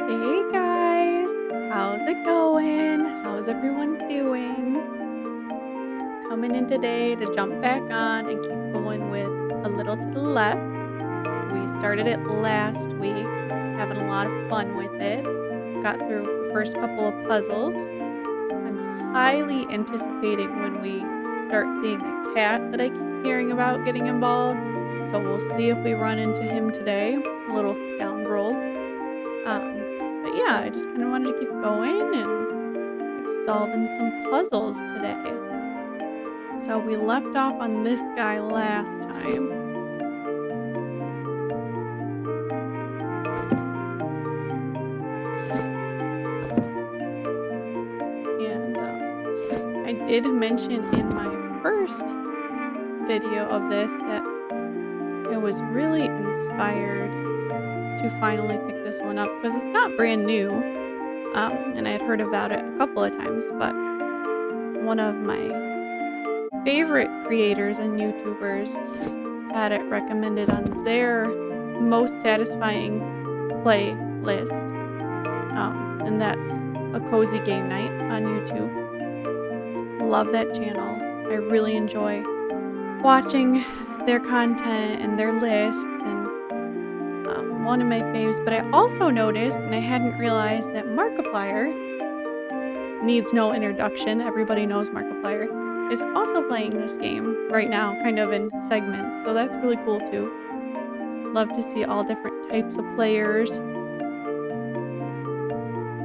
Hey guys, how's it going? How's everyone doing? Coming in today to jump back on and keep going with A Little to the Left. We started it last week, having a lot of fun with it. Got through the first couple of puzzles. I'm highly anticipating when we start seeing the cat that I keep hearing about getting involved. So we'll see if we run into him today, a little scoundrel. But yeah, I just kind of wanted to keep going and keep solving some puzzles today. So we left off on this guy last time. And I did mention in my first video of this that I was really inspired to finally pick this one up because it's not brand new. And I had heard about it a couple of times, but one of my favorite creators and YouTubers had it recommended on their most satisfying playlist, and that's A Cozy Game Night on YouTube. Love that channel. I really enjoy watching their content and their lists, and one of my faves. But I also noticed, and I hadn't realized, that Markiplier needs no introduction. Everybody knows Markiplier is also playing this game right now, kind of in segments, so that's really cool too. Love to see all different types of players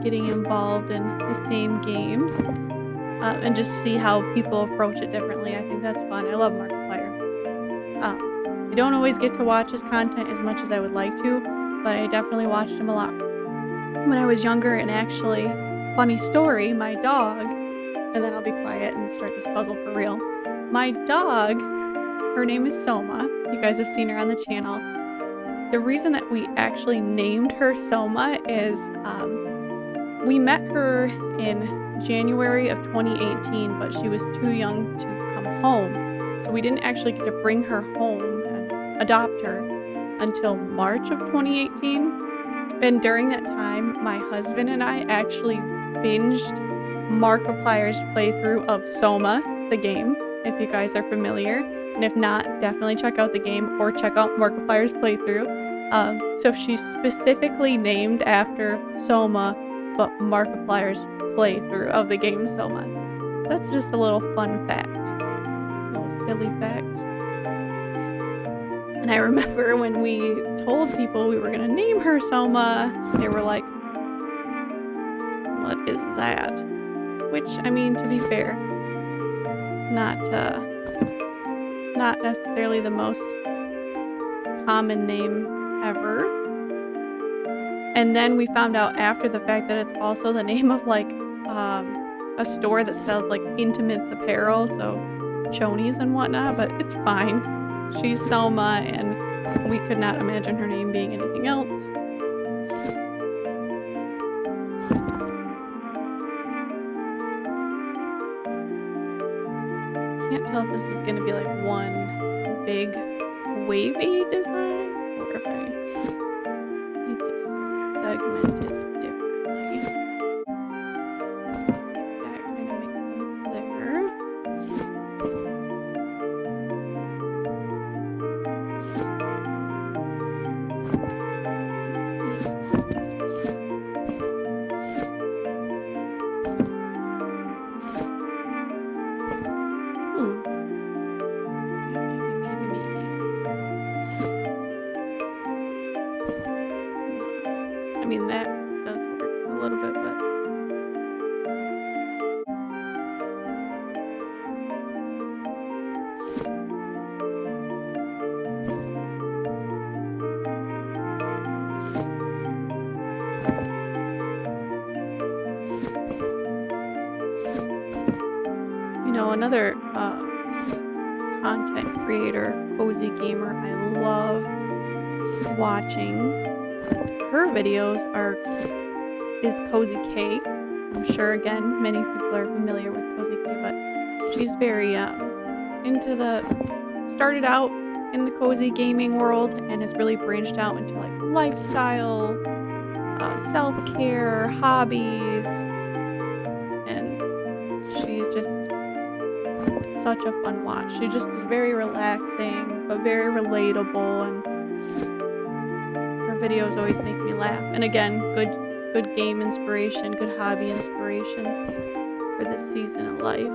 getting involved in the same games, and just see how people approach it differently. I think that's fun. I love Markiplier. I don't always get to watch his content as much as I would like to, but I definitely watched him a lot when I was younger. And actually, funny story, my dog, and then I'll be quiet and start this puzzle for real. My dog, her name is Soma. You guys have seen her on the channel. The reason that we actually named her Soma is we met her in January of 2018, but she was too young to come home. So we didn't actually get to bring her home and adopt her until March of 2018. And during that time, my husband and I actually binged Markiplier's playthrough of Soma, the game, if you guys are familiar. And if not, definitely check out the game or check out Markiplier's playthrough. So she's specifically named after Soma, but Markiplier's playthrough of the game Soma. That's just a little fun fact. A little silly fact. And I remember when we told people we were going to name her Soma, they were like, "What is that?" Which, I mean, to be fair, not necessarily the most common name ever. And then we found out after the fact that it's also the name of like a store that sells like intimates apparel, so chonies and whatnot, but it's fine. She's Soma, and we could not imagine her name being anything else. Can't tell if this is going to be like one big wavy design or if I need to segment it differently. Looks like that kind of makes sense there. I mean, that does work a little bit, but another content creator, Cozy Gamer, I love watching. Her videos is Cozy K. I'm sure, again, many people are familiar with Cozy K, but she's very started out in the cozy gaming world and has really branched out into like lifestyle, self-care, hobbies, and she's just such a fun watch. She just is very relaxing, but very relatable, and her videos always make me laugh. And again, good game inspiration, good hobby inspiration for this season of life.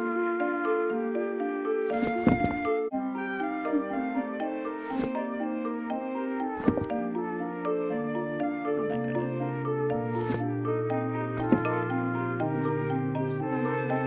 Oh my goodness. No, you're still not right.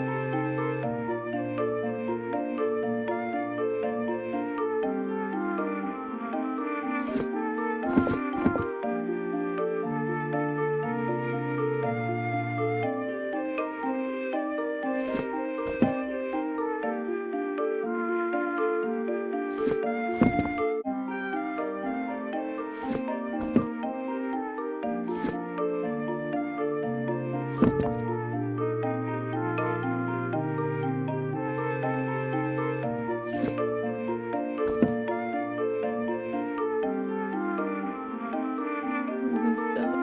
Goofed up.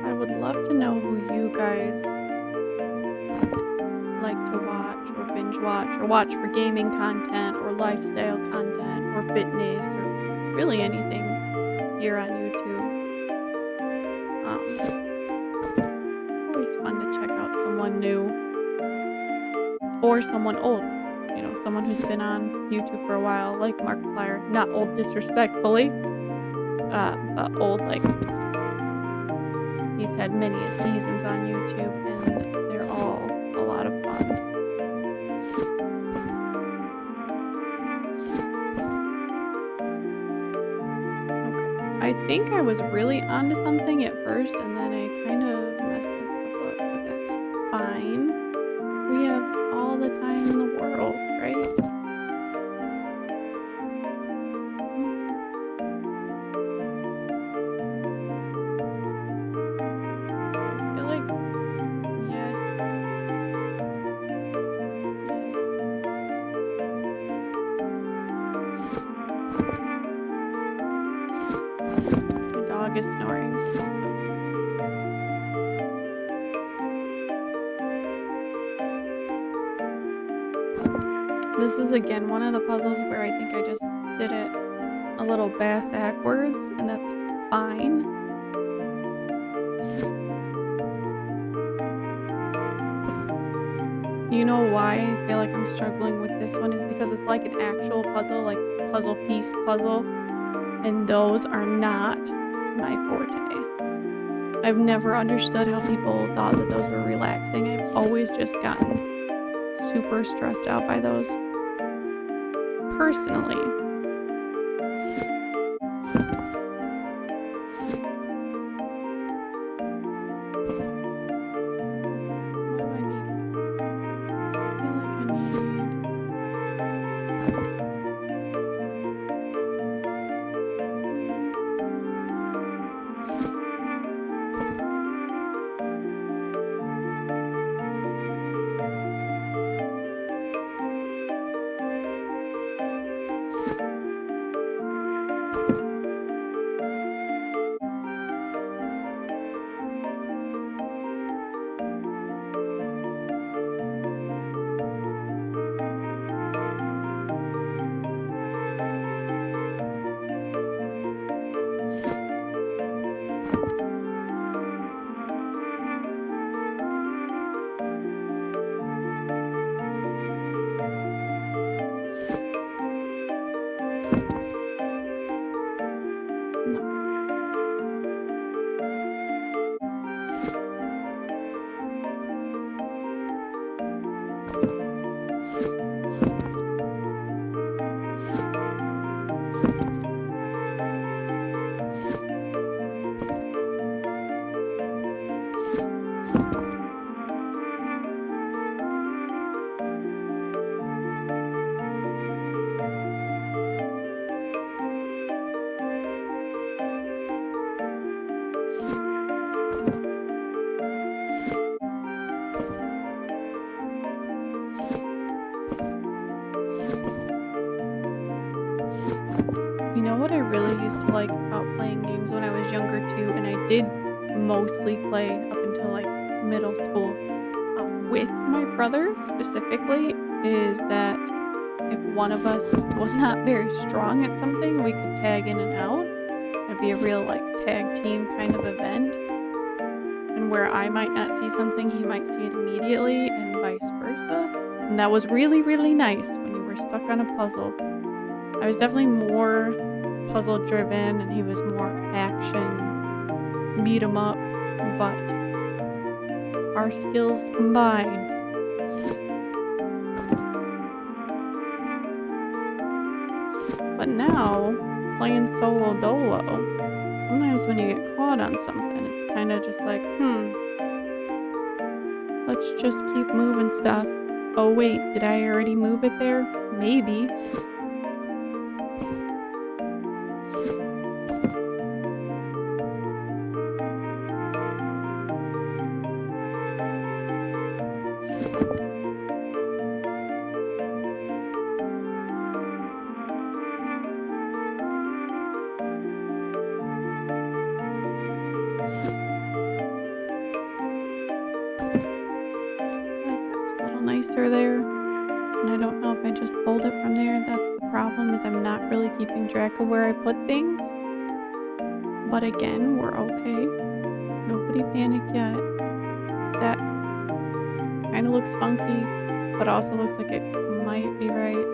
I would love to know who you guys like to watch or binge watch or watch for gaming content or lifestyle content or fitness or really anything here on YouTube. Always fun to check out someone new or someone old. You know, someone who's been on YouTube for a while, like Markiplier. Not old disrespectfully, but old like he's had many seasons on YouTube, and they're all a lot of fun. Okay, I think I was really onto something at first, and then I kind of messed myself up, but that's fine. We have all the time in the world, right? I feel like yes, yes. My dog is snoring also. This is again one of the puzzles where I think I just did it a little backwards, and that's fine. You know why I feel like I'm struggling with this one is because it's like an actual puzzle, like puzzle piece puzzle, and those are not my forte. I've never understood how people thought that those were relaxing. I've always just gotten super stressed out by those personally. What do I need here? I feel like I need You know what I really used to like about playing games when I was younger too, and I did mostly play up until like middle school with my brother specifically, is that if one of us was not very strong at something, we could tag in and out. It'd be a real like tag team kind of event, and where I might not see something, he might see it immediately, and vice versa. And that was really, really nice when you were stuck on a puzzle. I was definitely more puzzle driven, and he was more action, beat 'em up, but our skills combined. But now, playing solo dolo, sometimes when you get caught on something, it's kind of just like, let's just keep moving stuff. Oh wait, did I already move it there? Maybe. Like that's a little nicer there. And I don't know if I just pulled it from there. That's the problem, is I'm not really keeping track of where I put things. But again, we're okay. Nobody panic yet. That kind of looks funky, but also looks like it might be right.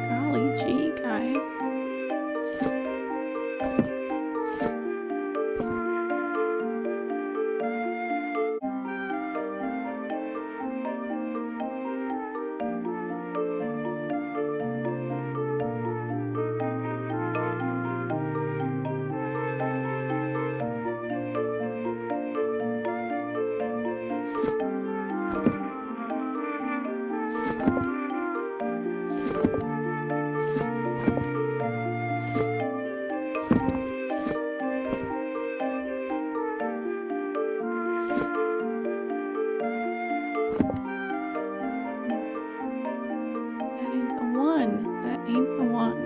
Golly gee, guys. That ain't the one. That ain't the one.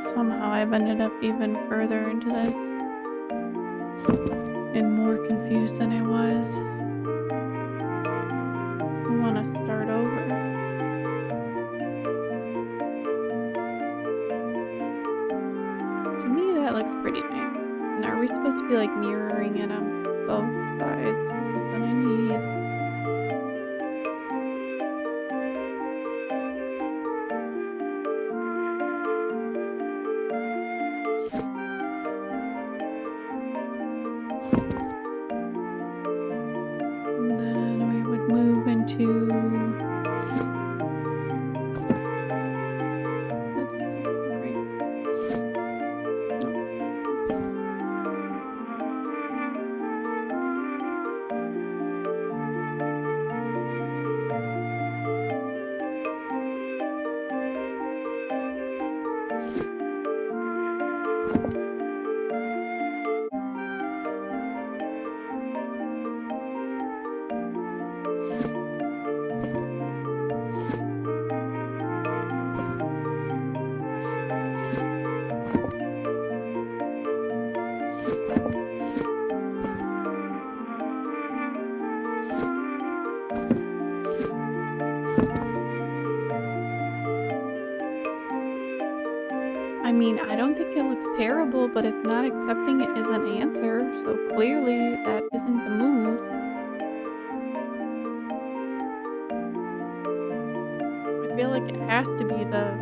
Somehow I've ended up even further into this and more confused than I was. I want to start over. To me, that looks pretty nice. And are we supposed to be like mirroring it on both sides? Because then I need... And then we would move into... That just doesn't look right. mean, I don't think it looks terrible, but it's not accepting it as an answer, so clearly that isn't the move. I feel like it has to be the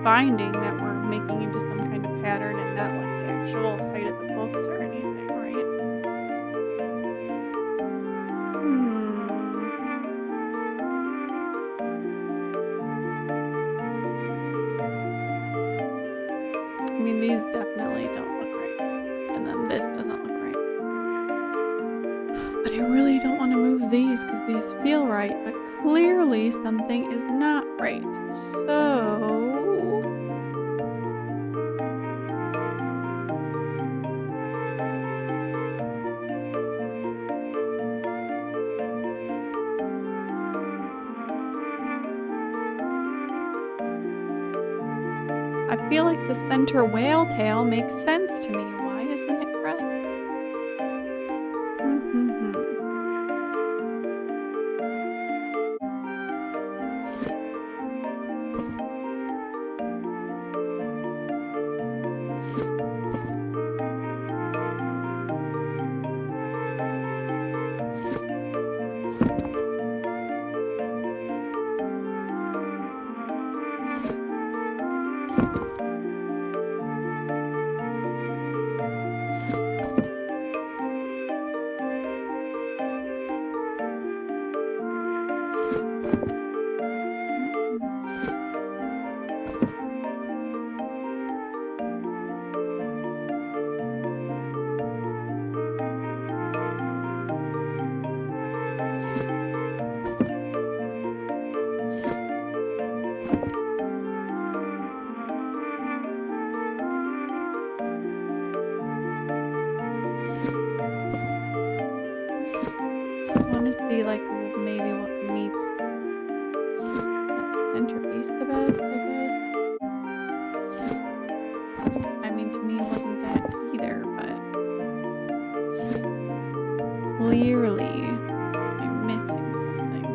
binding that we're making into some kind of pattern and not like the actual height of the books or anything, right? Hmm. I mean, these definitely don't look right. And then this doesn't look right. But I really don't want to move these because these feel right, but clearly something is not right. So I feel like the center whale tail makes sense to me. Why isn't it red? Hmm. I want to see like maybe what meets that centerpiece the best, I guess. I mean, to me, it wasn't that either, but clearly I'm missing something.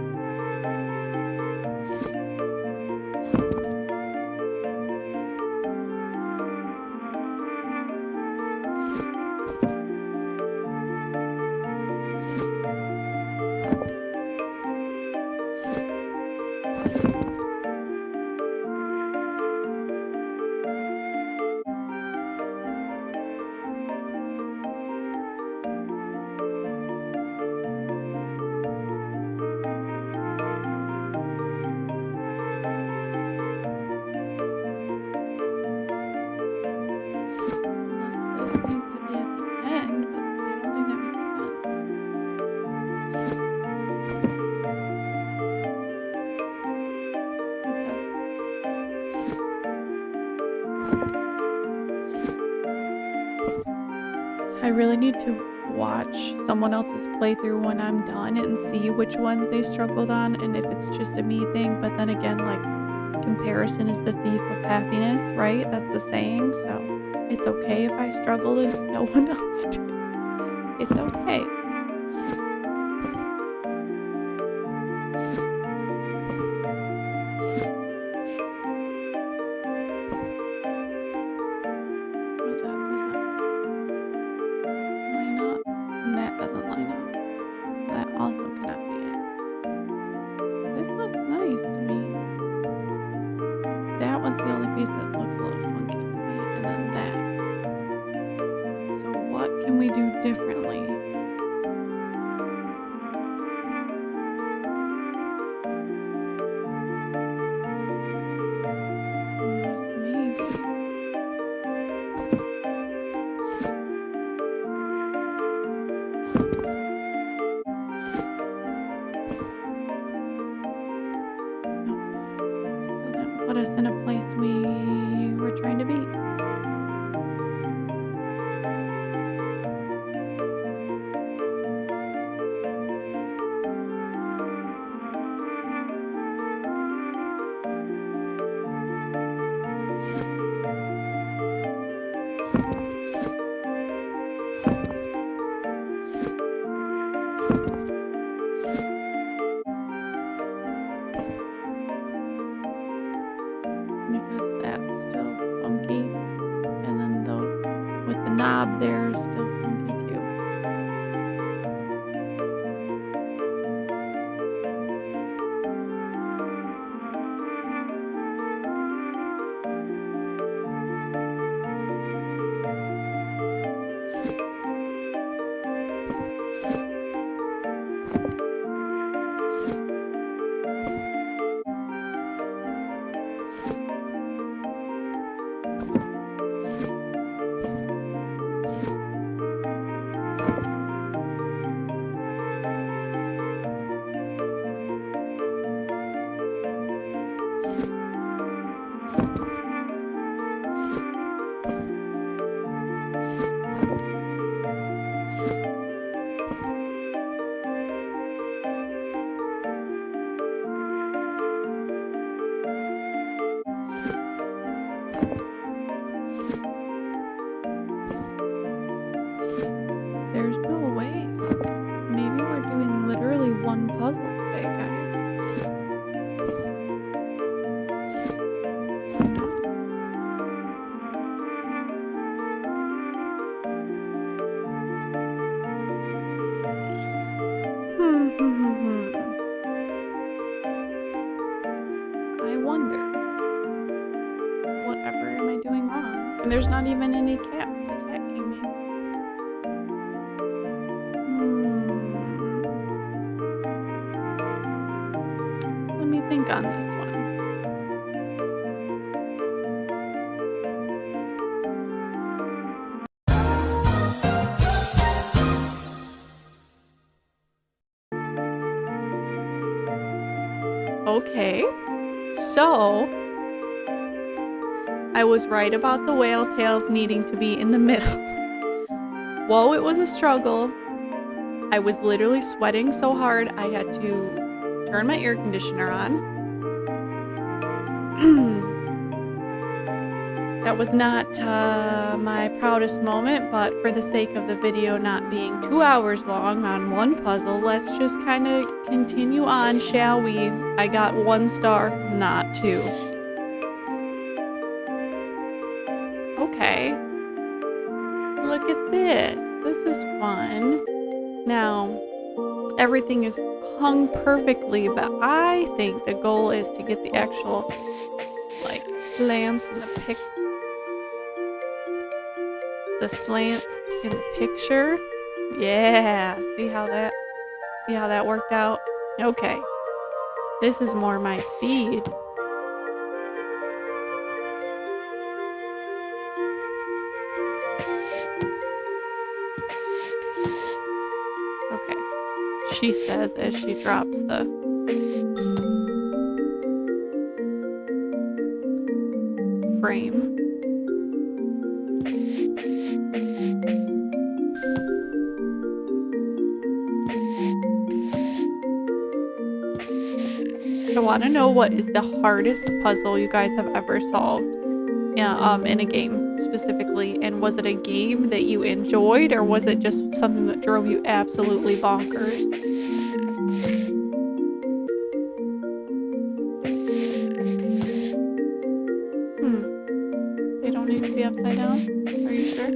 Unless this needs to be at the end, but I don't think that makes sense. It doesn't make sense. I really need to watch someone else's playthrough when I'm done and see which ones they struggled on and if it's just a me thing. But then again, like, comparison is the thief of happiness, right? That's the saying. So it's okay if I struggled and no one else did. It's okay. But that doesn't line up. And that doesn't line up. That also cannot be it. This looks nice to me. That one's the only piece that looks a little funky to me, and then that. So what can we do differently? Unless maybe. Nope. Still didn't put us in a place we were trying to be. Because that's still funky. There's no way. Maybe we're doing literally one puzzle today, guys. I wonder. Whatever am I doing wrong? And there's not even any cats attacking me. Let me think on this one. Okay, so I was right about the whale tails needing to be in the middle. Whoa, it was a struggle. I was literally sweating so hard I had to turn my air conditioner on. That was not my proudest moment, but for the sake of the video not being 2 hours long on one puzzle, let's just kind of continue on, shall we? I got 1 star, not 2. Okay. Look at this. This is fun. Now, everything is hung perfectly, but I think the goal is to get the actual, like, slants in the slants in the picture. Yeah, see how that worked out? Okay. This is more my speed. Okay. She says as she drops the frame. I want to know what is the hardest puzzle you guys have ever solved in a game specifically, and was it a game that you enjoyed, or was it just something that drove you absolutely bonkers? They don't need to be upside down? Are you sure?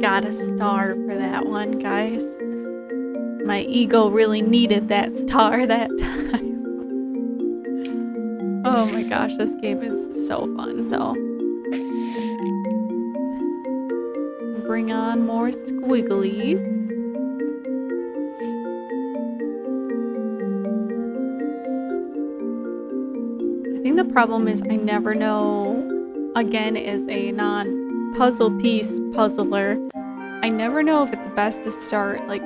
Got a star for that one, guys. My ego really needed that star that time. Oh my gosh, this game is so fun though. Bring on more squigglies. I think the problem is I never know, again, as a non-puzzle piece puzzler, I never know if it's best to start like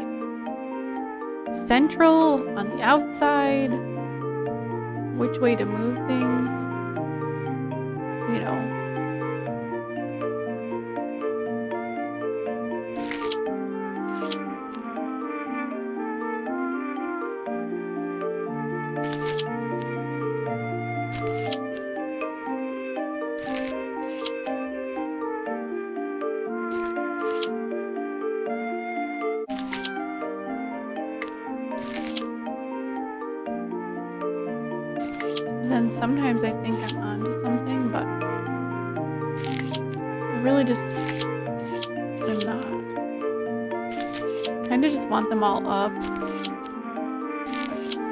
central, on the outside, which way to move things, you know. Then sometimes I think I'm onto something, but I really just am not. Kind of just want them all up.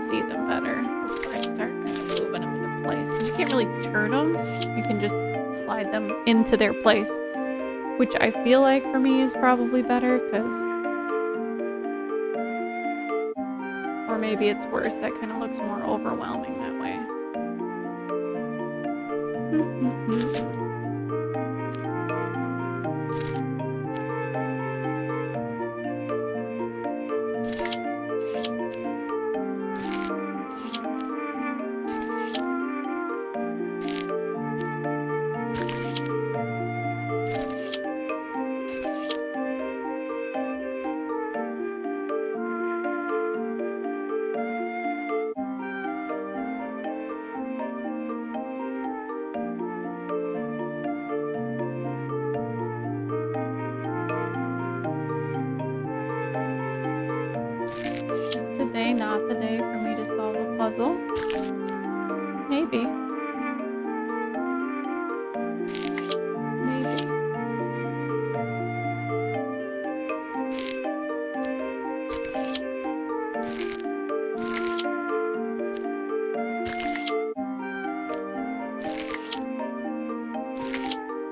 see them better before I start kind of moving them into place. Because you can't really turn them. You can just slide them into their place, which I feel like for me is probably better because... Or maybe it's worse. That kind of looks more overwhelming that way. Is today not the day for me to solve a puzzle? Maybe. Maybe.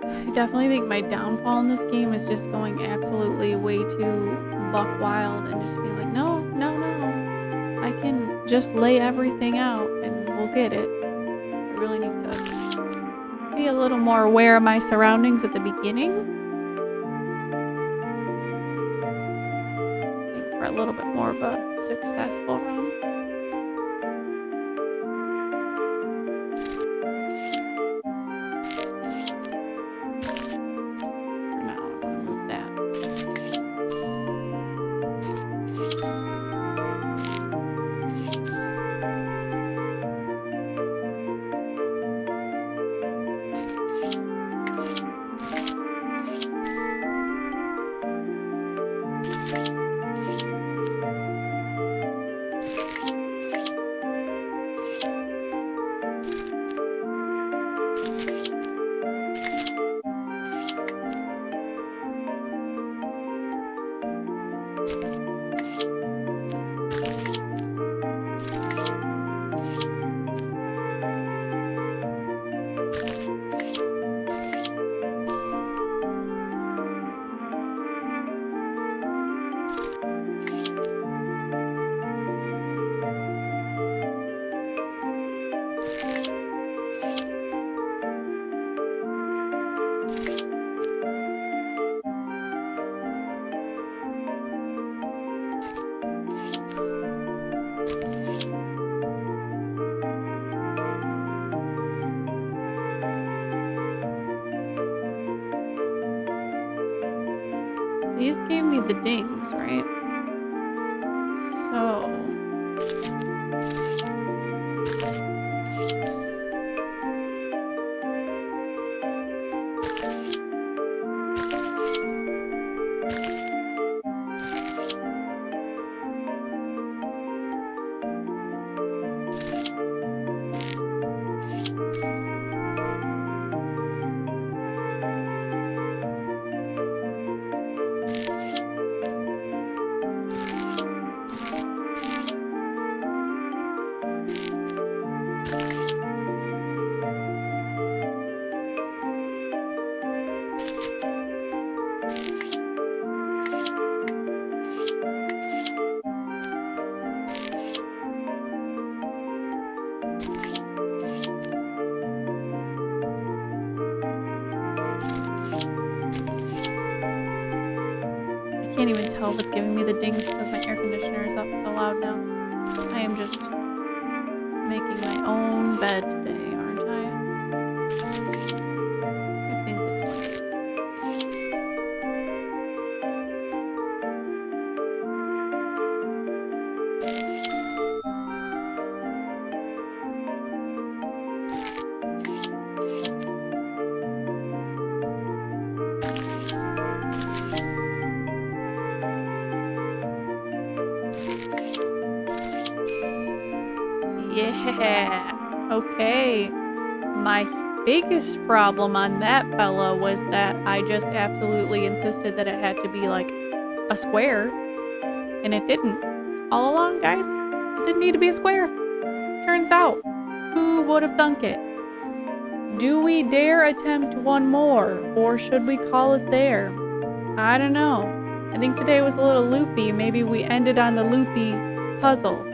I definitely think my downfall in this game is just going absolutely way too buck wild and just being like, no, no, no. I can just lay everything out and we'll get it. I really need to be a little more aware of my surroundings at the beginning. I think for a little bit more of a successful run. These gave me the dings, right? So... I can't even tell if it's giving me the dings because my air conditioner is up so loud now. I am just making my own bed today, aren't I? I think this one did. Yeah, okay. My biggest problem on that fella was that I just absolutely insisted that it had to be like a square, and it didn't. All along, guys, didn't need to be a square. Turns out, who would have thunk it? Do we dare attempt one more, or should we call it there? I don't know. I think today was a little loopy. Maybe we ended on the loopy puzzle.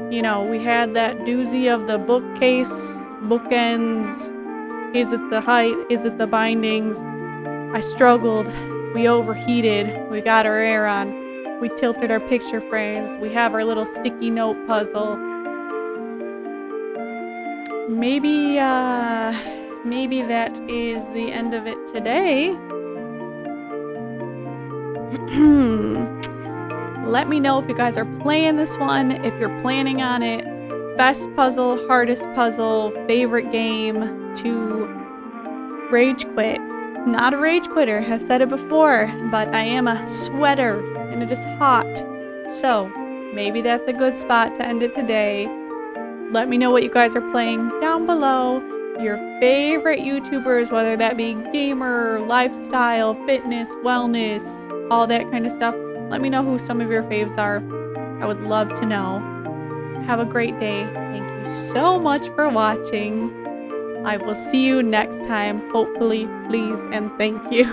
You know, we had that doozy of the bookcase, bookends. Is it the height? Is it the bindings? I struggled. We overheated. We got our air on. We tilted our picture frames. We have our little sticky note puzzle. Maybe that is the end of it today. Let me know if you guys are playing this one, if you're planning on it. Best puzzle, hardest puzzle, favorite game to rage quit. Not a rage quitter, I've said it before, but I am a sweater and it is hot. So maybe that's a good spot to end it today. Let me know what you guys are playing down below. Your favorite YouTubers, whether that be gamer, lifestyle, fitness, wellness, all that kind of stuff. Let me know who some of your faves are. I would love to know. Have a great day. Thank you so much for watching. I will see you next time. Hopefully, please, and thank you.